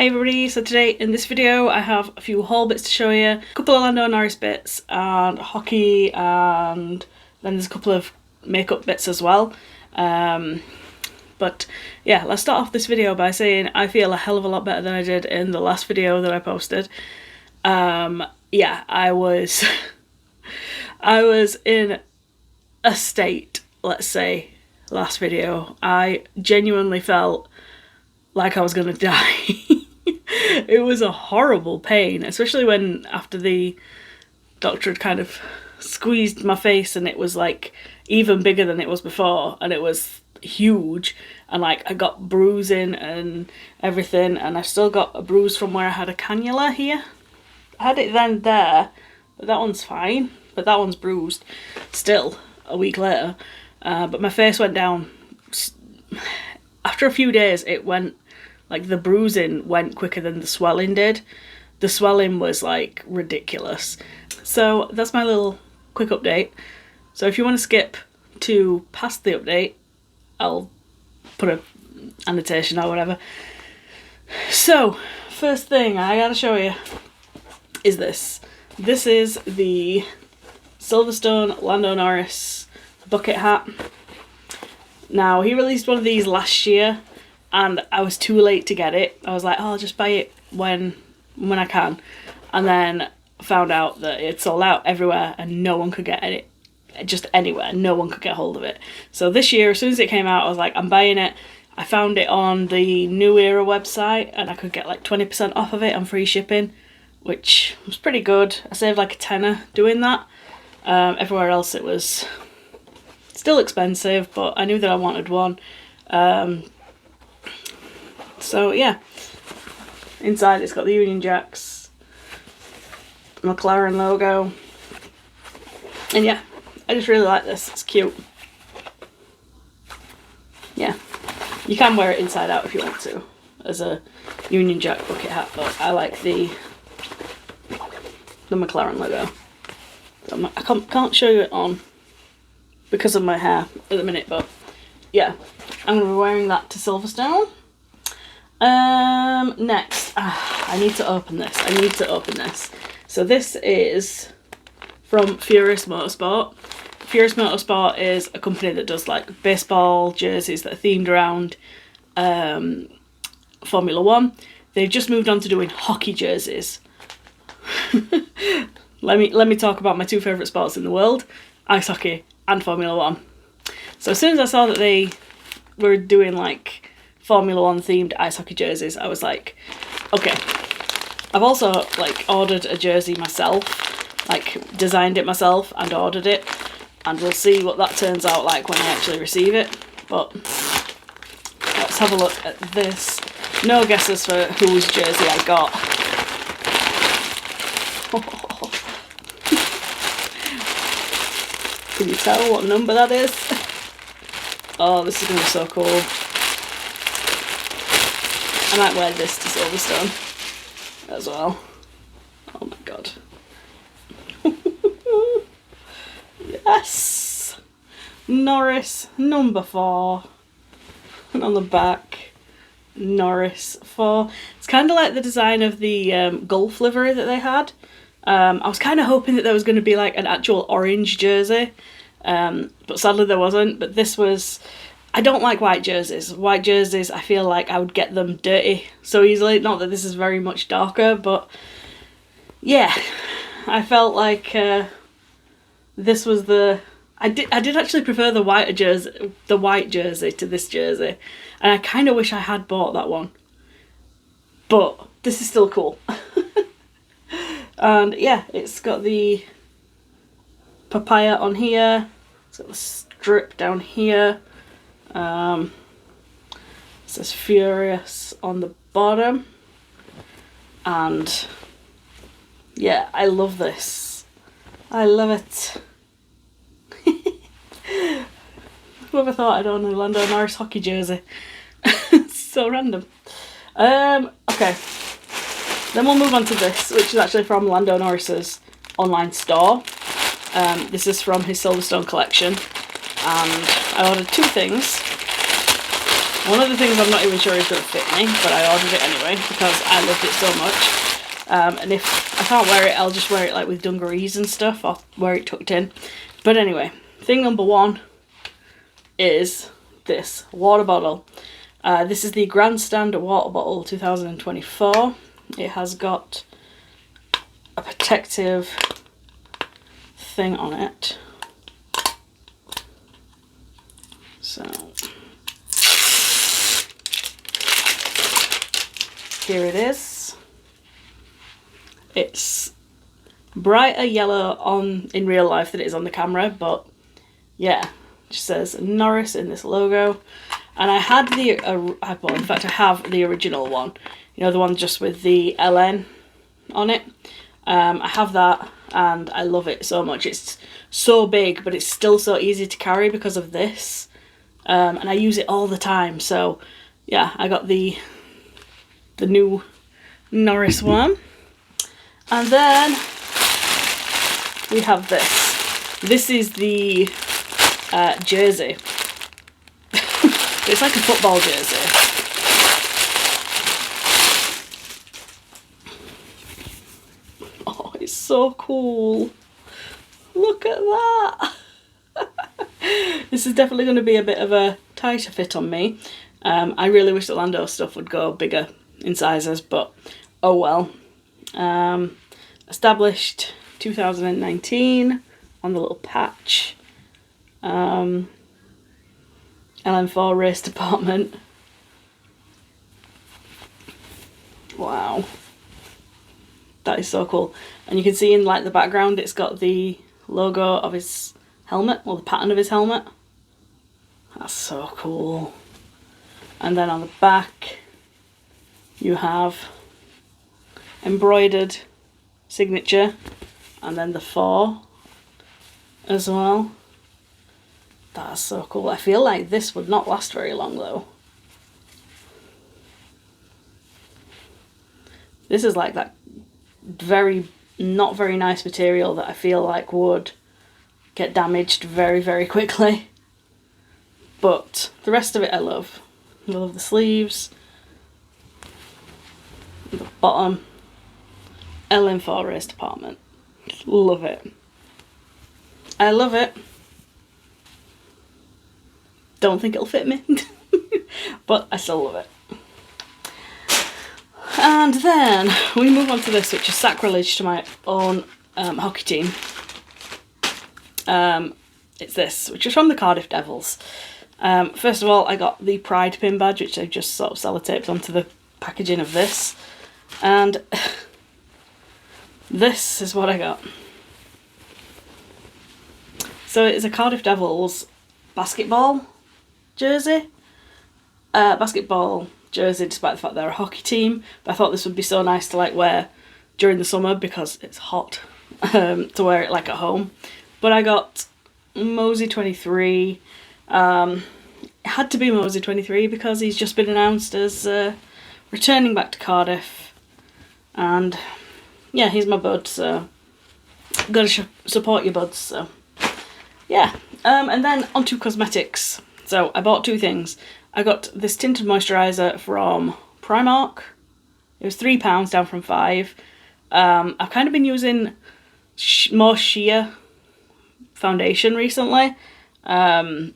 Hey everybody, so today in this video I have a few haul bits to show you, a couple of Lando Norris bits and hockey, and then there's a couple of makeup bits as well. But yeah, let's start off this video by saying I feel a hell of a lot better than I did in the last video that I posted. Yeah, I was in a state, let's say, last video. I genuinely felt like I was gonna die. It was a horrible pain, especially when after the doctor had kind of squeezed my face and it was like even bigger than it was before, and it was huge, and like I got bruising and everything, and I still got a bruise from where I had a cannula here. I had it then there, but that one's fine, but that one's bruised still a week later. But my face went down after a few days. It went like the bruising went quicker than the swelling did. The swelling was like ridiculous. So that's my little quick update. So if you want to skip to past the update, I'll put an annotation or whatever. So first thing I gotta show you is this. This is the Silverstone Lando Norris bucket hat. Now, he released one of these last year and I was too late to get it. I was like, oh, I'll just buy it when I can. And then found out that it sold out everywhere and no one could get it. Just anywhere, no one could get hold of it. So this year, as soon as it came out, I was like, I'm buying it. I found it on the New Era website and I could get like 20% off of it on free shipping, which was pretty good. I saved like a tenner doing that. Everywhere else it was still expensive, but I knew that I wanted one. So yeah, inside it's got the Union Jacks, McLaren logo, and yeah, I just really like this. It's cute. Yeah, you can wear it inside out if you want to as a Union Jack bucket hat, but I like the McLaren logo. So I can't show you it on because of my hair at the minute, but yeah, I'm going to be wearing that to Silverstone. Next, I need to open this. So this is from Furious Motorsport. Furious Motorsport is a company that does like baseball jerseys that are themed around Formula 1. They've just moved on to doing hockey jerseys. Let me talk about my two favourite sports in the world, ice hockey and Formula 1. So as soon as I saw that they were doing like Formula 1 themed ice hockey jerseys, I was like, okay. I've also like ordered a jersey myself, like designed it myself and ordered it, and we'll see what that turns out like when I actually receive it. But let's have a look at this. No guesses for whose jersey I got. Can you tell what number that is? Oh, this is going to be so cool. I might wear this to Silverstone as well. Oh my god. Yes! Norris, number 4. And on the back, Norris 4. It's kind of like the design of the Gulf livery that they had. I was kind of hoping that there was going to be like an actual orange jersey, but sadly there wasn't. But this was... I don't like white jerseys. White jerseys, I feel like I would get them dirty so easily. Not that this is very much darker, but yeah, I felt like this was the... I did actually prefer the white jersey to this jersey, and I kind of wish I had bought that one. But this is still cool. And yeah, it's got the papaya on here. It's got the strip down here. It says Furious on the bottom. And yeah, I love this. I love it. Whoever thought I'd own a Lando Norris hockey jersey? It's so random. Okay. Then we'll move on to this, which is actually from Lando Norris's online store. This is from his Silverstone collection, and I ordered two things. One of the things I'm not even sure is going to fit me, but I ordered it anyway because I loved it so much. And if I can't wear it, I'll just wear it like with dungarees and stuff, or wear it tucked in. But anyway, thing number one is this water bottle. This is the Grandstand water bottle 2024. It has got a protective thing on it. So here it is. It's brighter yellow in real life than it is on the camera, but yeah, it just says Norris in this logo. And I had well, in fact I have the original one, you know, the one just with the LN on it. I have that and I love it so much. It's so big, but it's still so easy to carry because of this. And I use it all the time. So yeah, I got the new Norris one. And then we have this. This is the jersey. It's like a football jersey. Oh, it's so cool. Look at that. This is definitely going to be a bit of a tighter fit on me. I really wish the Lando stuff would go bigger in sizes, but oh well. Established 2019 on the little patch. LM4 race department. Wow, that is so cool. And you can see in like the background it's got the logo of his helmet, or the pattern of his helmet. That's so cool. And then on the back you have embroidered signature, and then the 4 as well. That's so cool. I feel like this would not last very long though. This is like that not very nice material that I feel like would get damaged very, very quickly. But the rest of it I love. I love the sleeves, the bottom, LM4 race department. Love it. I love it. Don't think it'll fit me, but I still love it. And then we move on to this, which is sacrilege to my own hockey team. It's this, which is from the Cardiff Devils. First of all, I got the Pride pin badge, which I just sort of sellotaped onto the packaging of this. And this is what I got. So it's a Cardiff Devils basketball jersey. Basketball jersey, despite the fact they're a hockey team. But I thought this would be so nice to like wear during the summer because it's hot, to wear it like at home. But I got Mosey 23. It had to be Mosey 23 because he's just been announced as returning back to Cardiff. And yeah, he's my bud, so gotta support your buds, so yeah. And then onto cosmetics. So I bought 2 things. I got this tinted moisturiser from Primark. It was £3 down from 5. I've kind of been using more sheer foundation recently. And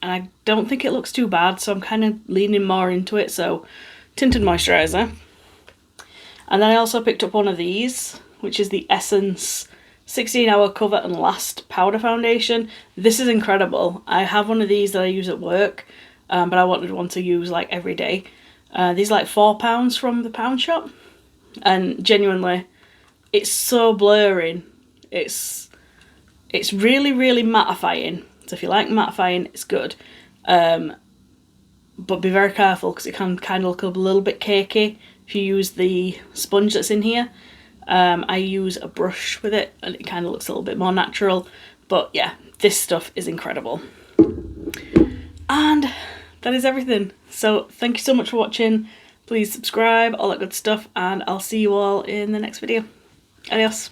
I don't think it looks too bad, so I'm kind of leaning more into it. So tinted moisturiser. And then I also picked up one of these, which is the Essence 16-hour cover and last powder foundation. This is incredible. I have one of these that I use at work, but I wanted one to use like every day. These are like £4 from the pound shop, and genuinely, it's so blurring. It's really, really mattifying. So if you like mattifying, it's good. But be very careful because it can kind of look a little bit cakey if you use the sponge that's in here. I use a brush with it and it kind of looks a little bit more natural. But yeah, this stuff is incredible. And that is everything. So thank you so much for watching. Please subscribe, all that good stuff, and I'll see you all in the next video. Adios.